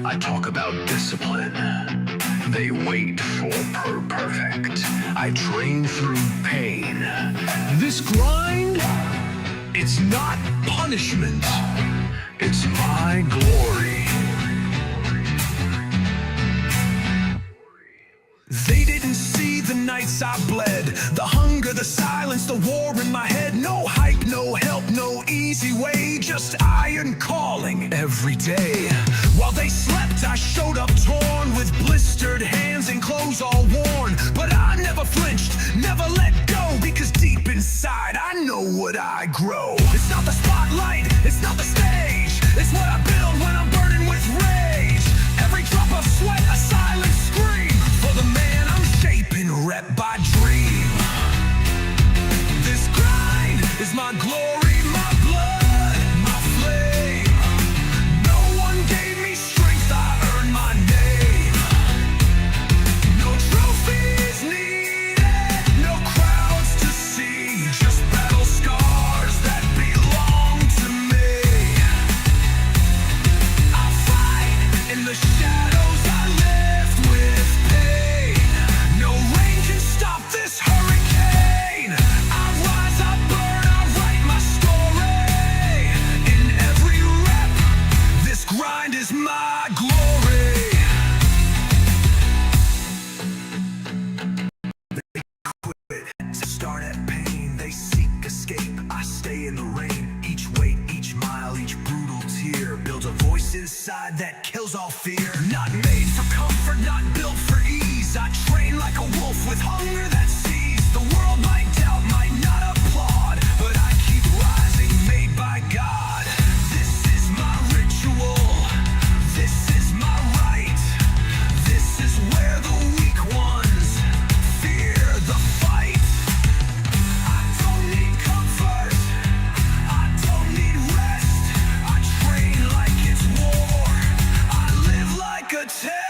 I talk about discipline. They wait for perfect. I train through pain. This grind, it's not punishment. It's my glory. They didn't see the nights I bled, the hunger, the silence, the war in my head. No hype, no help, no easy way, just iron calling every day. While they slept, I showed up torn, with blistered hands and clothes all worn. But I never flinched, never let go, because deep inside I know what I grow. It's not the spotlight, it's not the stage, it's what I build when I'm burning with rage. Every drop of sweat, a silent scream for the man I'm shaping, rep by dream. This grind is my glory, my blood, my flame. No one gave me strength, I earned my name. No trophies needed, no crowds to see, just battle scars that belong to me. I fight in the shadows, I lift with pain. No rain can stop this hurricane. I rise, I burn, I write my story. In every rep, this grind is my glory. Start at pain, they seek escape. I stay in the rain. Each weight, each mile, each brutal tear builds a voice inside that kills all fear. Not made for comfort, not built for ease. I train like a wolf with hunger that sees. The world might doubt, might not applaud, but I keep rising, made by God. This is my ritual, this is my right. This is where the weak ones fear the fight. I don't need comfort, I don't need rest. I train like it's war, I live like a test.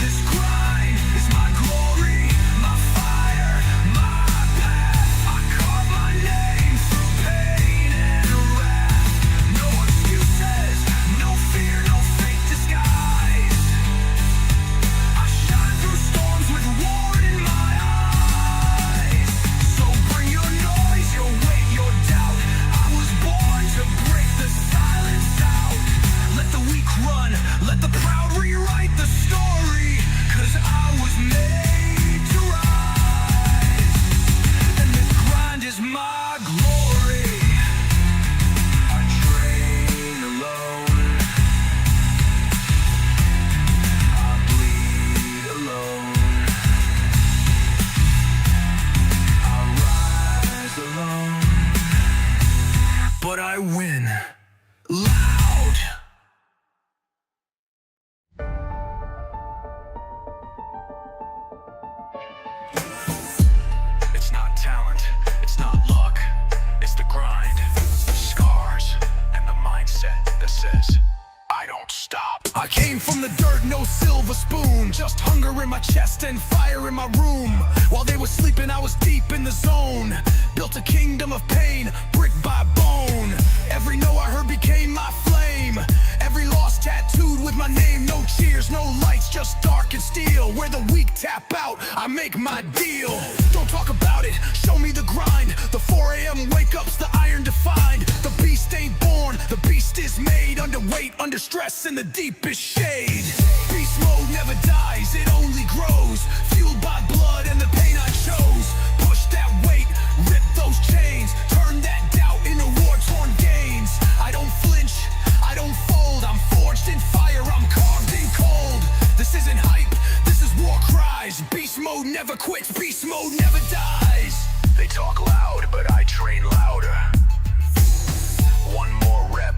This grind is my glory, my fire, my path. I carve my name through pain and wrath. No excuses, no fear, no fake disguise. I shine through storms with war in my eyes. So bring your noise, your weight, your doubt. I was born to break the silence out. Let the weak run, let the proud rewrite the story. 'Cause I was made to rise, and this grind is my glory. I train alone, I bleed alone, I rise alone, but I win loud. It's not talent, it's not luck, it's the grind, scars, and the mindset that says, I don't stop. I came from the dirt, no silver spoon, just hunger in my chest and fire in my room. While they were sleeping, I was deep in the zone. Built a kingdom of pain, brick by bone. Every no I heard became my flame. Every loss tattooed with my name. No cheers, no lights, just dark and steel. Where the weak tap out, I make my deal. Don't talk about it, show me the grind. The 4 a.m. wake-ups, the iron defined. The beast ain't born, the beast is made. Under weight, under stress, in the deepest shade. Beast mode never dies, it only grows. Fueled by blood and the pain I chose. Push that weight, rip those chains. Turn that doubt into war-torn gains. I don't flinch, I don't fold. I'm forged in fire, I'm carved in cold. This isn't hype, this is war cries. Beast mode never quits, beast mode never dies. They talk loud, but I train louder. One more rep,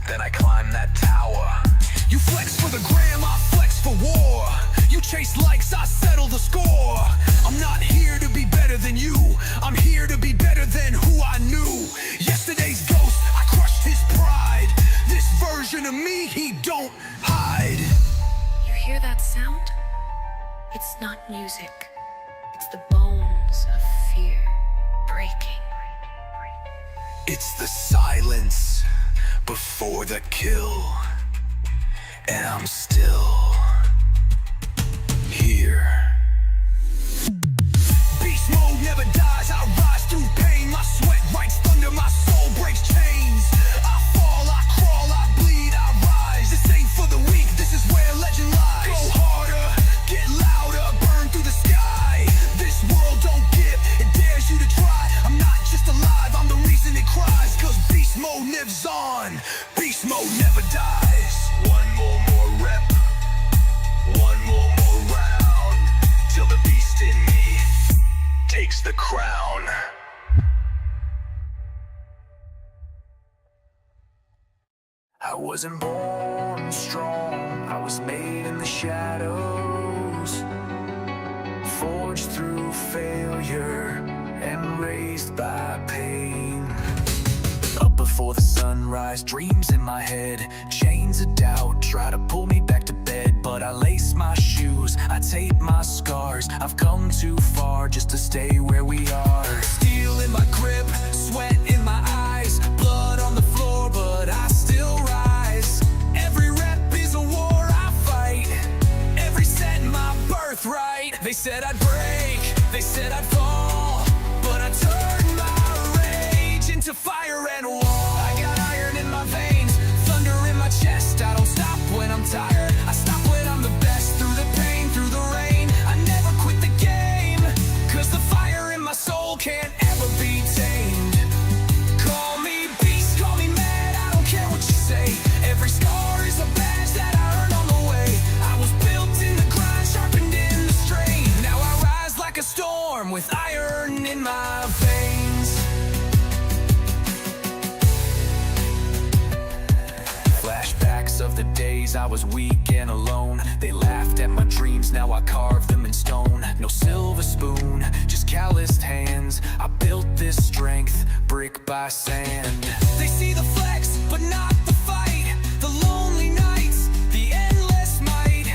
then I climb that tower. You flex for the gram, I flex for war. You chase likes, I settle the score. I'm not here to be better than you, I'm here to be better than who I knew. Yesterday's ghost, I crushed his pride. This version of me, he don't hide. You hear that sound? It's not music. It's the bones of fear breaking. It's the silence before the kill. I'm still here. Beast mode never dies. I rise through pain. My sweat writes thunder. My soul breaks chains. I fall, I crawl, I bleed, I rise. This ain't for the weak. This is where legend lies. Go harder, get louder, burn through the sky. This world don't give. It dares you to try. I'm not just alive. I'm the reason it cries. 'Cause beast mode lives on. Beast mode never dies. One more rep. One more round. Till the beast in me takes the crown. I wasn't born strong. I was made in the shadows, forged through failure and raised by pain. Up before the sunrise, dreams in my head, chains of doubt try to pull me back to bed. But I lace my shoes, I tape my scars. I've come too far just to stay where we are. Steel in my grip, sweat in my eyes, blood on the floor, but I still rise. Every rep is a war I fight, every set my birthright. They said I'd break, they said I'd fall, but I turned my rage into fire and wall. I got iron in my veins, thunder in my chest. I don't stop when I'm tired, I stop when I'm the best. Through the pain, through the rain, I never quit the game. 'Cause the fire in my soul can't ever be tamed. Call me beast, call me mad, I don't care what you say. Every scar is a badge that I earned on the way. I was built in the grind, sharpened in the strain. Now I rise like a storm with iron in my veins. Flashbacks of the days I was weak and alone. They laughed at my dreams, now I carve them in stone. No silver spoon, just calloused hands. I built this strength, brick by sand. They see the flex, but not the fight. The lonely nights, the endless might.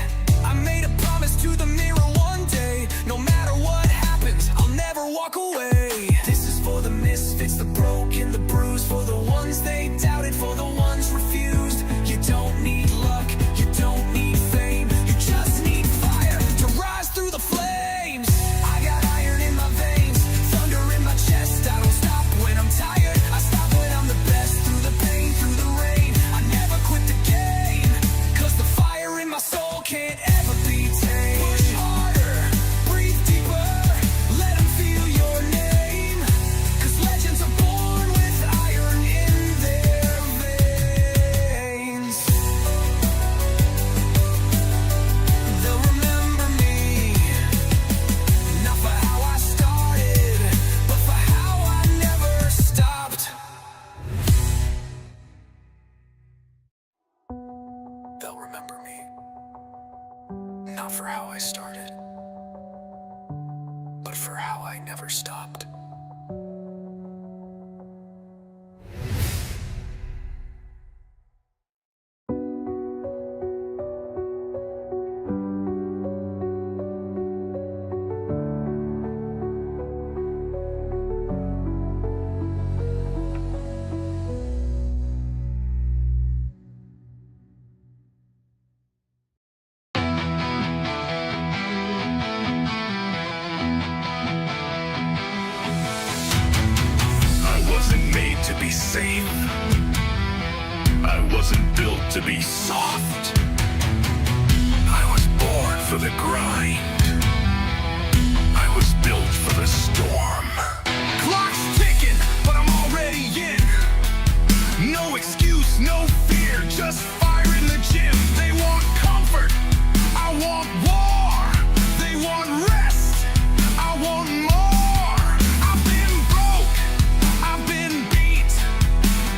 I made a promise to the mirror one day. No matter what happens, I'll never walk away. This is for the misfits, the broken, the bruised. For the ones they doubted, for the ones refused. You don't need luck, you don't need fame. You just need fire to rise through the flames. I got iron in my veins, thunder in my chest. I don't stop when I'm tired, I stop when I'm the best. Through the pain, through the rain, I never quit the game. 'Cause the fire in my soul can't ever be tamed. Push harder, breathe deeper, let them feel your name. 'Cause legends are born with iron in their veins. They'll remember me, not for how I started, but for how I never stopped. They'll remember me, not for how I started, but for how I never stopped. To be safe, I wasn't built to be soft. I was born for the grind. I was built for the storm. Clock's ticking, but I'm already in. No excuse, no fear, just fire in the gym. They want comfort, I want war. They want rest, I want more. I've been broke, I've been beat,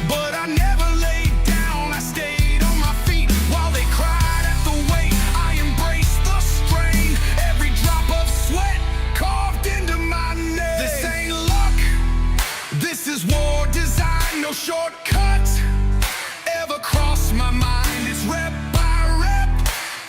but I never laid down. I stayed on my feet while they cried at the weight. I embraced the strain, every drop of sweat carved into my name. This ain't luck, this is war design. No shortcut ever crossed my mind. It's rep by rep,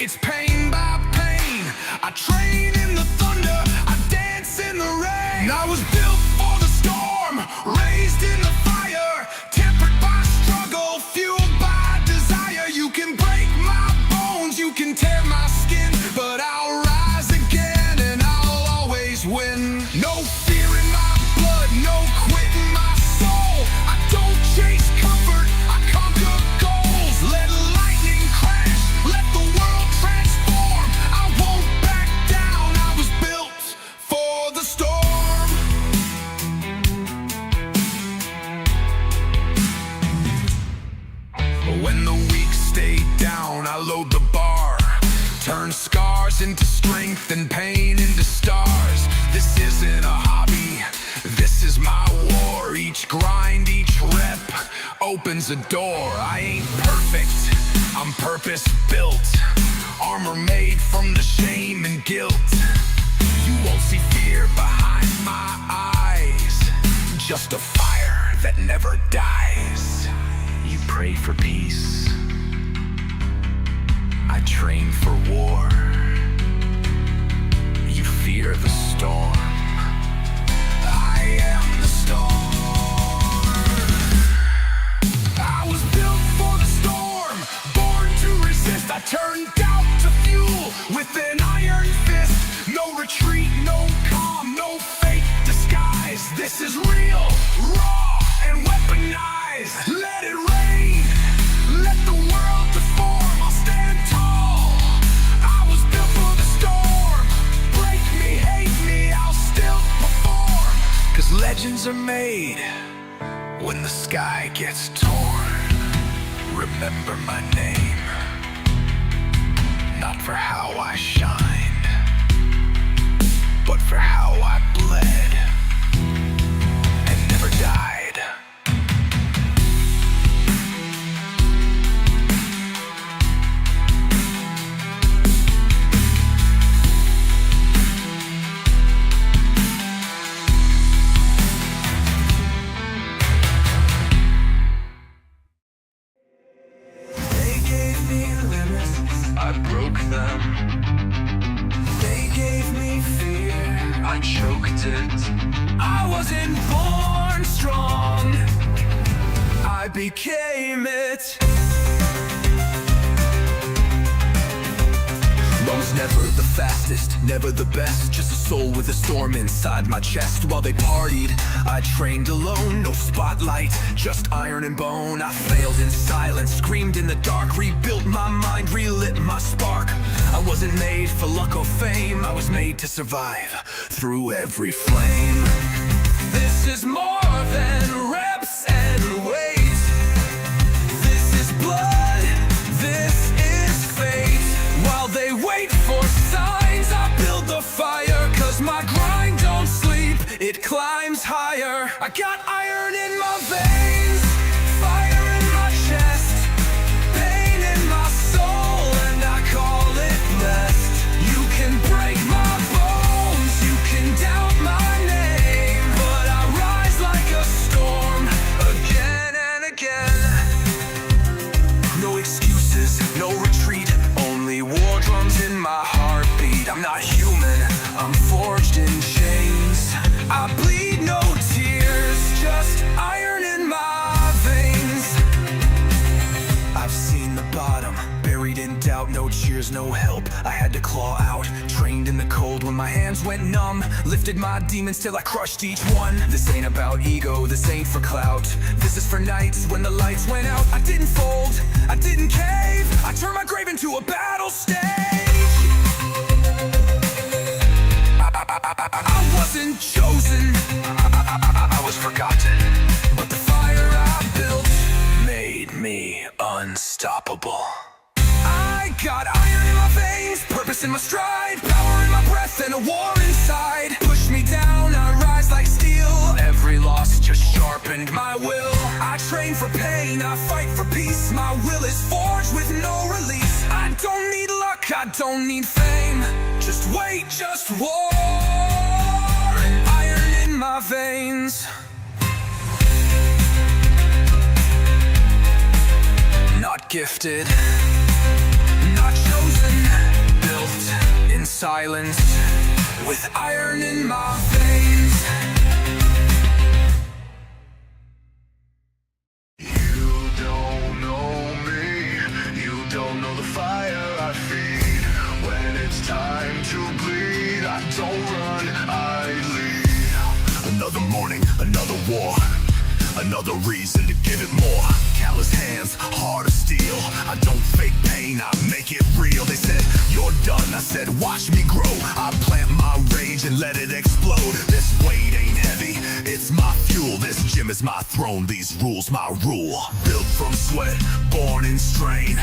it's pain by pain. I train in the thunder, I dance in the rain. I was built for the storm, raised in the fire, tempered by struggle, fueled by desire. You can break my bones, can tear my skin, but I'll rise again and I'll always win. No fear in my blood, no quit in my soul. I don't chase comfort, I conquer goals. Let lightning crash, let the world transform. I won't back down, I was built for the storm. When the weak stay down, I load the bar. Turn scars into strength and pain into stars. This isn't a hobby, this is my war. Each grind, each rep opens a door. I ain't perfect, I'm purpose built. Armor made from the shame and guilt. You won't see fear behind my eyes, just a fire that never dies. You pray for peace, I train for war. You fear the storm, I am the storm. I was built for the storm, born to resist. I turned doubt to fuel with an iron fist. No retreat, no calm, no fake disguise. This is real, raw, and weaponized. Let it rain, let the world deform. I'll stand tall, I was built for the storm. Break me, hate me, I'll still perform. 'Cause legends are made when the sky gets torn. Remember my name, not for how I shined, but for how I bled and never died. They gave me limits, I broke them. They gave me fear, I choked it. I wasn't born strong, I became it. I was never the fastest, never the best. Just a soul with a storm inside my chest. While they partied, I trained alone. No spotlight, just iron and bone. I failed in silence, screamed in the dark. Rebuilt my mind, relit my spark. I wasn't made for luck or fame, I was made to survive through every flame. This is more than reps and weight. This is blood, this is fate. While they wait for signs, I build the fire. 'Cause my grind don't sleep, it climbs higher. I got iron in my veins, fire in my chest, pain in my soul, and I call it blessed. You can break my bones, you can doubt my name, but I rise like a storm again and again. No excuses, no retreat, only war drums in my heartbeat. I'm not human, I'm forged in chains. I bleed no tears, just iron in my veins. I've seen the bottom, buried in doubt, no cheers, no help. I had to claw out, trained in the cold when my hands went numb. Lifted my demons till I crushed each one. This ain't about ego, this ain't for clout. This is for nights when the lights went out. I didn't fold, I didn't cave, I turned my grave into a battle stage. I wasn't chosen, I was forgotten, but the fire I built made me unstoppable. I got iron in my veins, purpose in my stride, power in my breath and a war inside. Push me down, I rise like steel. Every loss just sharpened my will. I train for pain, I fight for peace. My will is forged with no release. I don't need luck, I don't need fame. Just wait, just war, and iron in my veins. Not gifted, not chosen, built in silence, with iron in my veins. You don't know me, you don't know the fire I feel. It's time to bleed. I don't run, I lead. Another morning, another war. Another reason to give it more. Callous hands, heart of steel. I don't fake pain, I make it real. They said, you're done. I said, watch me grow. I plant my rage and let it explode. This weight ain't heavy, it's my fuel. This gym is my throne, these rules my rule. Built from sweat, born in strain.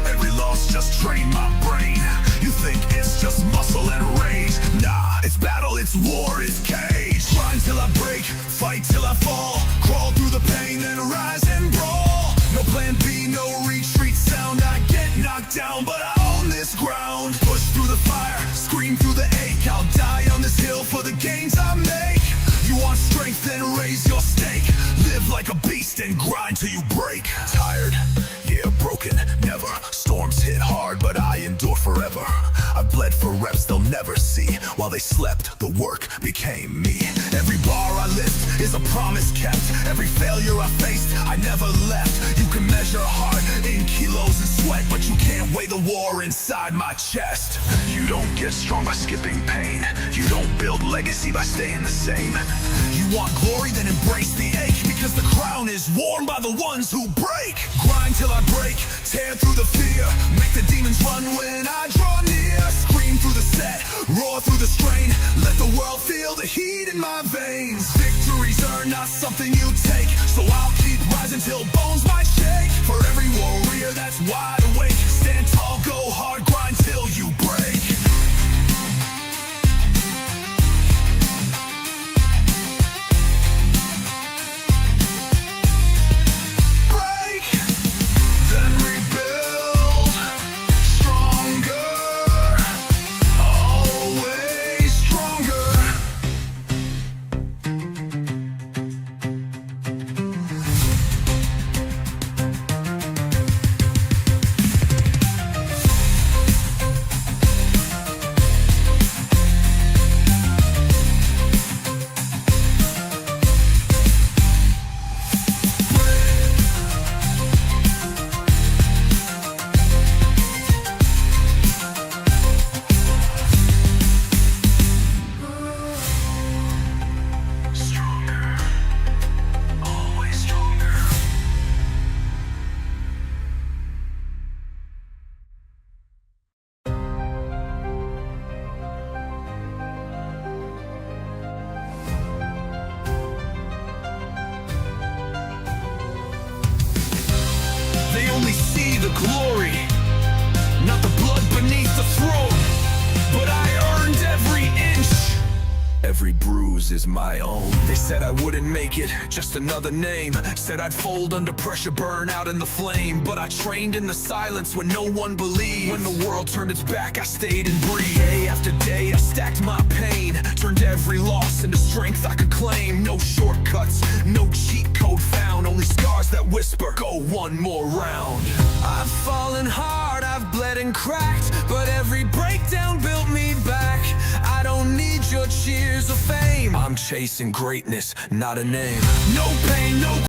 Every loss just trained my brain. You think it's just muscle and rage? Nah, it's battle, it's war, it's cage. Grind till I break, fight till I fall. Crawl through the pain, then rise and brawl. No plan B, no retreat sound. I get knocked down, but I own this ground. Push through the fire, scream through the ache. I'll die on this hill for the gains I make. You want strength, then raise your stake. Live like a beast and grind till you break. Tired, yeah, broken, never. Storms hit hard, but I endure forever. I bled for reps they'll never see. While they slept, the work became me. Every bar I lift is a promise kept. Every failure I faced, I never left. You can measure heart in kilos and sweat, but you can't weigh the war inside my chest. You don't get strong by skipping pain. You don't build legacy by staying the same. You want glory, then embrace the ache, because the crown is worn by the ones who break. Grind till I break, tear through the fear. Make the demons run when I draw near. Scream through the set, roar through the strain. Let the world feel the heat in my veins. Victories are not something you take, so I'll keep rising till bones might shake. For every warrior that's wide awake, stand tall, go hard, grind till you break. They only see the glory, not the blood beneath the throat. But I earned every inch. Every bruise is my own. They said I wouldn't make it, just another name. Said I'd fold under pressure, burn out in the flame. But I trained in the silence when no one believed. When the world turned its back, I stayed and breathed. Day after day, I stacked my pain. Turned every loss into strength I could claim. No shortcuts, no cheat code found. Only scars that whisper, go one more round. I've fallen hard, I've bled and cracked, but every breakdown built me back. I don't need your cheers or fame. I'm chasing greatness, not a name. No pain, no